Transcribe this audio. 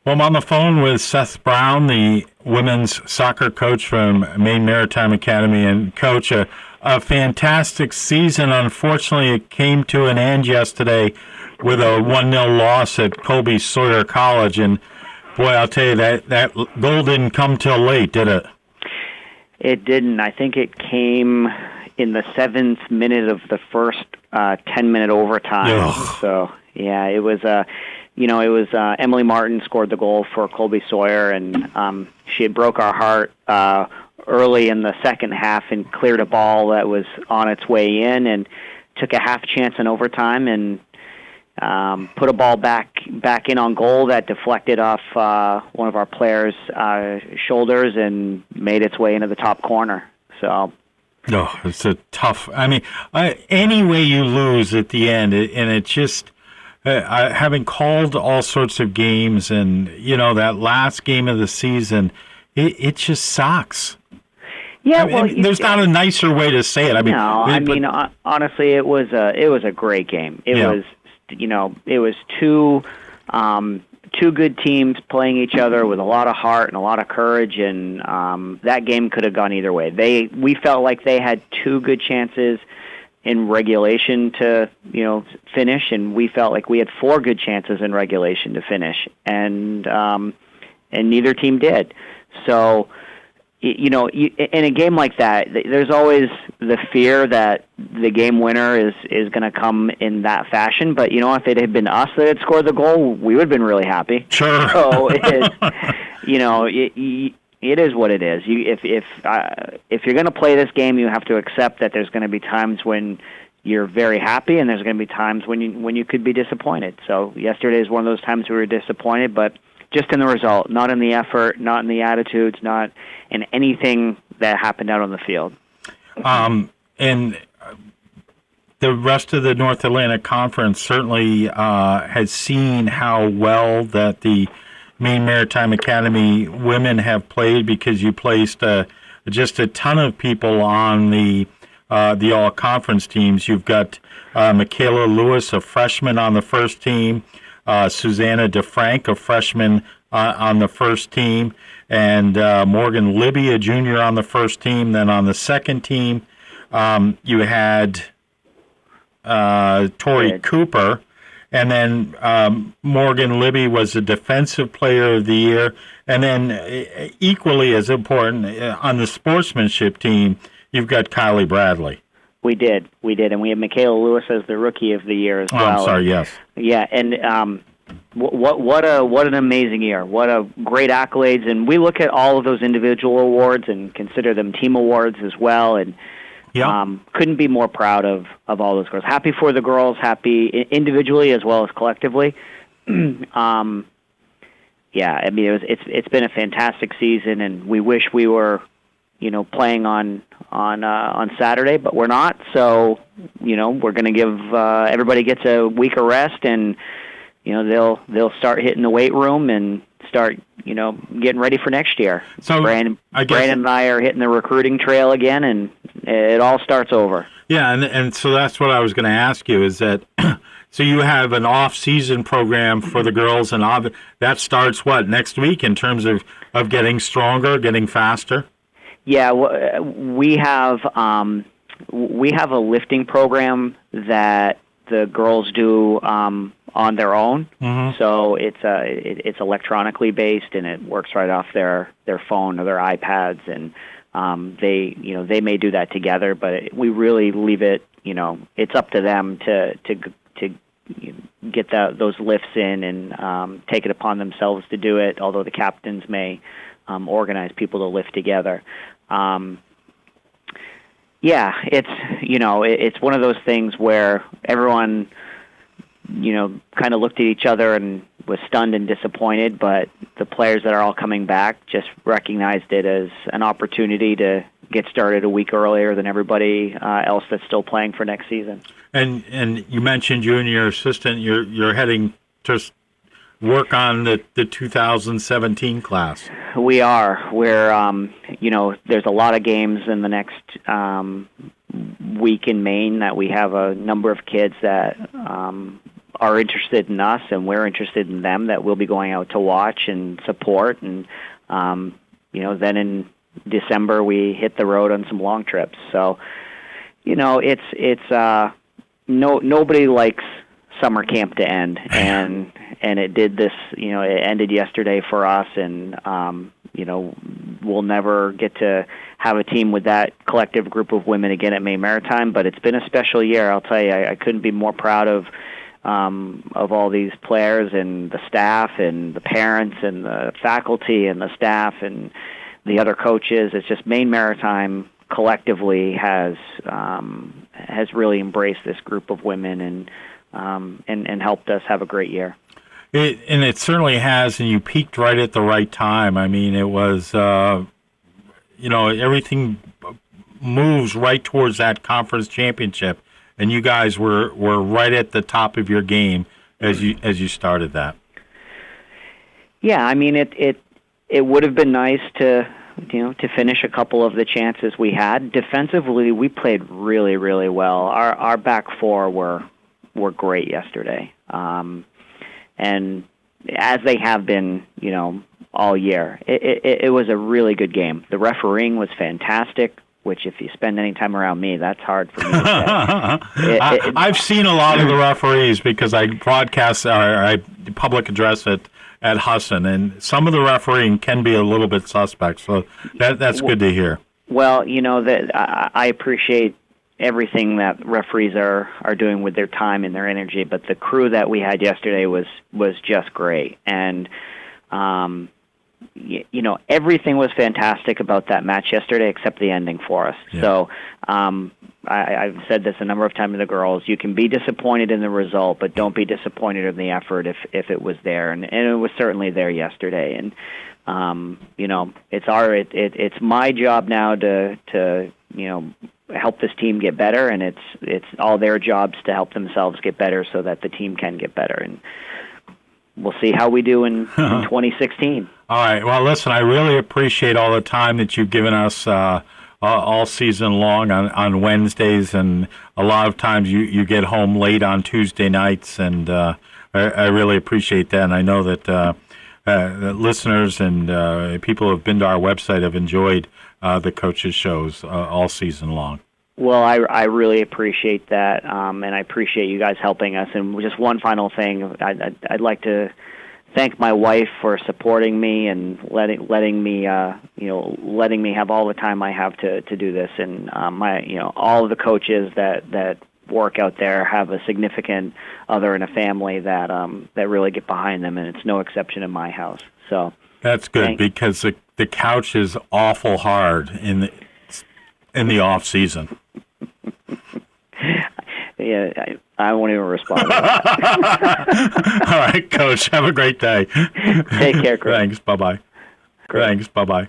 Well, I'm on the phone with Seth Brown, the women's soccer coach from Maine Maritime Academy. And, Coach, a fantastic season. Unfortunately, it came to an end yesterday with a 1-0 loss at Colby-Sawyer College. And, boy, I'll tell you, that goal didn't come till late, did it? It didn't. I think it came in the 7th minute of the first 10-minute overtime. Ugh. So, yeah, it was Emily Martin scored the goal for Colby-Sawyer, and she had broke our heart early in the second half and cleared a ball that was on its way in and took a half chance in overtime and put a ball back in on goal that deflected off one of our players' shoulders and made its way into the top corner. So. Oh, it's a tough. I mean, any way you lose at the end, and it just. Having called all sorts of games, and that last game of the season, it just sucks. Yeah, there's not a nicer way to say it. Honestly, it was a great game. It was two good teams playing each other with a lot of heart and a lot of courage, and that game could have gone either way. We felt like they had two good chances in regulation to finish, and we felt like we had 4 good chances in regulation to finish, and neither team did. So in a game like that, there's always the fear that the game winner is going to come in that fashion. But if it had been us that had scored the goal, we would have been really happy. Sure. So it is what it is. If you're going to play this game, you have to accept that there's going to be times when you're very happy, and there's going to be times when you could be disappointed. So yesterday is one of those times we were disappointed, but just in the result, not in the effort, not in the attitudes, not in anything that happened out on the field. And the rest of the North Atlantic Conference certainly has seen how well that the Maine Maritime Academy women have played, because you placed just a ton of people on the all-conference teams. You've got Makayla Lewis, a freshman, on the first team, Susana DeFrank, a freshman, on the first team, and Morgan Libby, a junior, on the first team. Then on the second team, you had Tori Cooper. And then Morgan Libby was a Defensive Player of the Year. And then equally as important, on the sportsmanship team, you've got Kylie Bradley. We did. And we had Makayla Lewis as the Rookie of the Year as well. I'm sorry, yes. Yeah, and what an amazing year. What a great accolades. And we look at all of those individual awards and consider them team awards as well. And couldn't be more proud of all those girls. Happy for the girls, happy individually as well as collectively. It's been a fantastic season, and we wish we were, playing on Saturday, but we're not. So, we're going to give everybody gets a week of rest, and they'll start hitting the weight room and start getting ready for next year. So Brandon and I are hitting the recruiting trail again, and it all starts over. Yeah, and so that's what I was going to ask you, is that so you have an off-season program for the girls, and that starts next week in terms of getting stronger, getting faster? Yeah, we have a lifting program that the girls do on their own. Mm-hmm. So it's electronically based, and it works right off their phone or their iPads, and they may do that together, but we really leave it. It's up to them to get those lifts in and take it upon themselves to do it. Although the captains may organize people to lift together. It's one of those things where everyone, kind of looked at each other and was stunned and disappointed, but the players that are all coming back just recognized it as an opportunity to get started a week earlier than everybody else that's still playing for next season. And you mentioned you and your assistant, you're heading to work on the 2017 class. We are. We're, there's a lot of games in the next week in Maine that we have a number of kids that are interested in us and we're interested in them, that we'll be going out to watch and support. And then in December we hit the road on some long trips. So it's nobody likes summer camp to end, and it did this. It ended yesterday for us, and we'll never get to have a team with that collective group of women again at Maine Maritime. But it's been a special year. I'll tell you, I couldn't be more proud of all these players and the staff and the parents and the faculty and the staff and the other coaches. It's just Maine Maritime collectively has really embraced this group of women and helped us have a great year. It certainly has, and you peaked right at the right time. I mean, it was, everything moves right towards that conference championship, and you guys were right at the top of your game as you started that. Yeah, I mean, it would have been nice to finish a couple of the chances we had. Defensively, we played really, really well. Our back four were great yesterday. And as they have been, all year, it was a really good game. The refereeing was fantastic, which if you spend any time around me, that's hard for me to say. I've seen a lot of the referees because I broadcast, I public address at Husson, and some of the refereeing can be a little bit suspect, so that's good to hear. Well, that I appreciate everything that referees are doing with their time and their energy, but the crew that we had yesterday was just great. And everything was fantastic about that match yesterday except the ending for us. Yeah. So I've said this a number of times to the girls, you can be disappointed in the result, but don't be disappointed in the effort if it was there. And it was certainly there yesterday. And it's my job now to help this team get better, and it's all their jobs to help themselves get better so that the team can get better. And we'll see how we do in 2016. All right. Well, listen, I really appreciate all the time that you've given us all season long on Wednesdays, and a lot of times you get home late on Tuesday nights, and I really appreciate that. And I know that listeners and people who have been to our website have enjoyed the coaches' shows all season long. Well, I really appreciate that, and I appreciate you guys helping us. And just one final thing, I'd like to thank my wife for supporting me and letting me have all the time I have to do this. And all of the coaches that work out there have a significant other and a family that really get behind them, and it's no exception in my house. So that's good, because the couch is awful hard in the off season. Yeah, I won't even respond to that. All right, Coach. Have a great day. Take care, Chris. Thanks. Bye-bye. Thanks. Bye-bye.